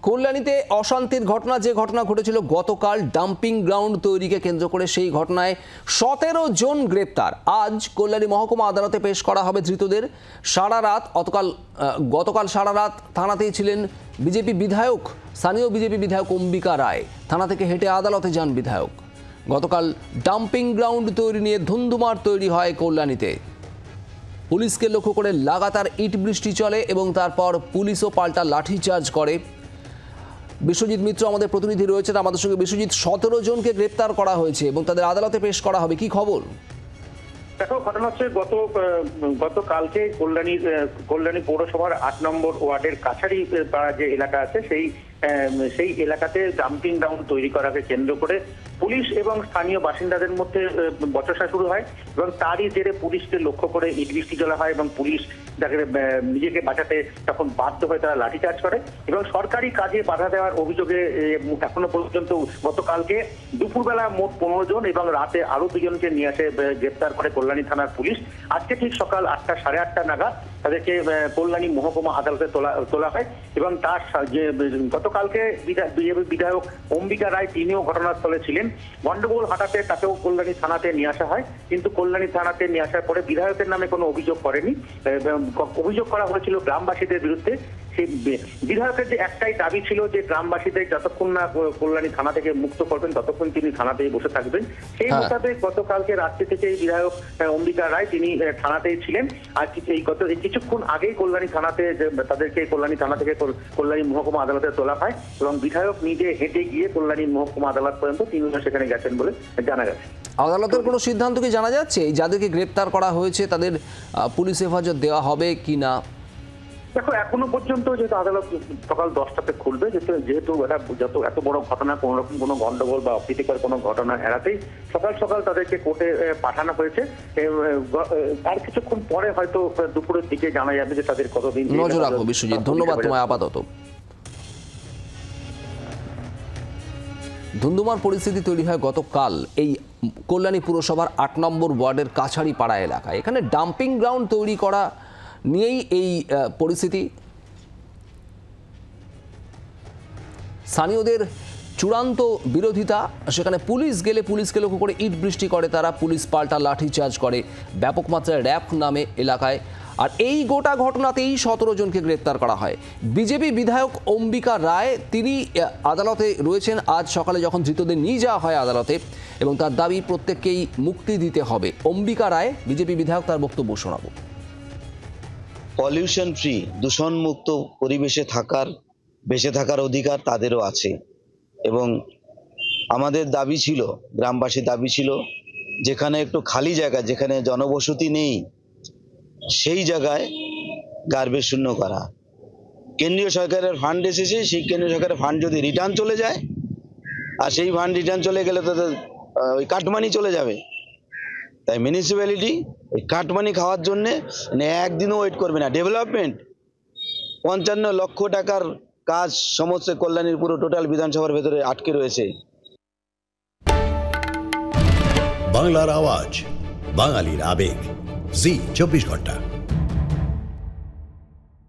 কল্যাণীতে অশান্তির ঘটনা, যে ঘটনা ঘটেছিল গতকাল ডাম্পিং গ্রাউন্ড তৈরিকে কেন্দ্র করে, সেই ঘটনায় 17 জন গ্রেপ্তার। আজ কল্যাণী মহকুমা আদালতে পেশ করা হবে ধৃতদের। গতকাল সারা রাত থানাতেই ছিলেন বিজেপি বিধায়ক, স্থানীয় বিজেপি বিধায়ক অম্বিকা রায়। থানা থেকে হেঁটে আদালতে যান বিধায়ক। গতকাল ডাম্পিং গ্রাউন্ড তৈরি নিয়ে ধুন্ধুমার তৈরি হয় কল্যাণীতে। পুলিশকে লক্ষ্য করে লাগাতার ইট বৃষ্টি চলে এবং তারপর পুলিশও পাল্টা লাঠিচার্জ করে। বিশ্বজিৎ মিত্র আমাদের প্রতিনিধি রয়েছেন আমাদের সঙ্গে। বিশ্বজিৎ, 17 জনকে গ্রেপ্তার করা হয়েছে এবং তাদের আদালতে পেশ করা হবে, কি খবর? দেখো, ঘটনা হচ্ছে গতকালকে কল্যাণী পৌরসভার 8 নম্বর ওয়ার্ডের কাছারি পাড়া যে এলাকা আছে, সেই এলাকাতে ডাম্পিং গ্রাউন্ড তৈরি করাকে কেন্দ্র করে পুলিশ এবং স্থানীয় বাসিন্দাদের মধ্যে বচসা শুরু হয় এবং তারই জেরে পুলিশকে লক্ষ্য করে ইট বৃষ্টি জ্বলা হয় এবং পুলিশ যাকে নিজেকে বাঁচাতে তখন বাধ্য হয়ে তারা লাঠিচার্জ করে এবং সরকারি কাজে বাধা দেওয়ার অভিযোগে এখনো পর্যন্ত গতকালকে দুপুরবেলা মোট 15 জন এবং রাতে আরো 2 জনকে নিয়ে আসে গ্রেপ্তার করে কল্যাণী থানার পুলিশ। আজকে ঠিক সকাল 8টা সাড়ে 8টা নাগাদ তাদেরকে কল্যাণী মহকুমা আদালতে তোলা হয় এবং তার যে গতকালকে বিধায়ক অম্বিকা রায়, তিনিও ঘটনাস্থলে ছিলেন। গন্ডগোল হাঁটাতে তাকেও কল্যাণী থানাতে নিয়ে আসা হয়, কিন্তু কল্যাণী থানাতে নিয়ে আসার পরে বিধায়কের নামে কোনো অভিযোগ করেনি। অভিযোগ করা হয়েছিল গ্রামবাসীদের বিরুদ্ধে। সেই বিধায়কের যে একটাই দাবি ছিল যে গ্রামবাসীদের যতক্ষণ না কল্যাণী থানা থেকে মুক্ত করবেন ততক্ষণ তিনি থানাতেই বসে থাকবেন। সেই মোতাবেক গতকালকে রাত্রি থেকে বিধায়ক অম্বিকা রায় তিনি থানাতেই ছিলেন। আর কিছুক্ষণ আগেই কল্যাণী থানাতে তাদেরকে কল্যাণী থানা থেকে কল্যাণী মহকুমা আদালতে তোলা হয় এবং বিধায়ক নিজে হেঁটে গিয়ে কল্যাণী মহকুমা আদালত পর্যন্ত তিনজন সেখানে গেছেন বলে জানা গেছে। আদালতের কোনো সিদ্ধান্ত কি জানা যাচ্ছে? যাদেরকে গ্রেপ্তার করা হয়েছে তাদের পুলিশ হেফাজত দেওয়া হবে কি না? দেখো, এখনো পর্যন্ত যেহেতু আদালত সকাল 10টাতে খুলবে, যেহেতু এত বড় ঘটনা, কোনো রকম কোনো গন্ডগোল বা অপ্রীতিকর কোনো ঘটনা এড়াতেই সকাল সকাল তাদেরকে কোর্টে পাঠানো হয়েছে। আর কিছুক্ষণ পরে হয়তো দুপুরের দিকে জানা যাবে যে তাদের কতদিন। নজর রাখো বিশ্বজিৎ, ধন্যবাদ তোমায়। আপাতত ধুন্ধুমার পরিস্থিতি তৈরি হয় গতকাল এই কল্যাণী পুরসভার 8 নম্বর ওয়ার্ডের কাছারি পাড়া এলাকায়। এখানে ডাম্পিং গ্রাউন্ড তৈরি করা নিয়েই এই পরিস্থিতি। স্থানীয়দের চূড়ান্ত বিরোধিতা, সেখানে পুলিশ গেলে পুলিশকে লক্ষ্য করে ইট বৃষ্টি করে তারা, পুলিশ পাল্টা লাঠিচার্জ করে, ব্যাপক মাত্রায় র্যাপ নামে এলাকায়। আর এই গোটা ঘটনাতেই 17 জনকে গ্রেপ্তার করা হয়। বিজেপি বিধায়ক অম্বিকা রায় তিনি আদালতে রয়েছেন আজ সকালে, যখন ধৃতদের নিয়ে যাওয়া হয় আদালতে, এবং তার দাবি প্রত্যেককেই মুক্তি দিতে হবে। অম্বিকা রায় বিজেপি বিধায়ক, তার বক্তব্য শোনাবো। পলিউশন ফ্রি, দূষণমুক্ত পরিবেশে বেঁচে থাকার অধিকার তাদেরও আছে এবং আমাদের দাবি ছিল, গ্রামবাসীর দাবি ছিল, যেখানে একটু খালি জায়গা, যেখানে জনবসতি নেই, সেই জায়গায় গার্বেজ শূন্য করা। কেন্দ্রীয় সরকারের ফান্ড এসেছে, সেই কেন্দ্রীয় সরকারের ফান্ড যদি রিটার্ন চলে যায়, আর সেই ফান্ড রিটার্ন চলে গেলে তো ওই কাটমানি চলে যাবে। তাই মিউনিসিপ্যালিটি ওই কাটমানি খাওয়ার জন্যে একদিনও ওয়েট করবে না। ডেভেলপমেন্ট 55 লক্ষ টাকার কাজ সমস্ত কল্যাণীর পুরো টোটাল বিধানসভার ভেতরে আটকে রয়েছে। বাংলার আওয়াজ, বাঙালির আবেগ, জি 24 ঘন্টা।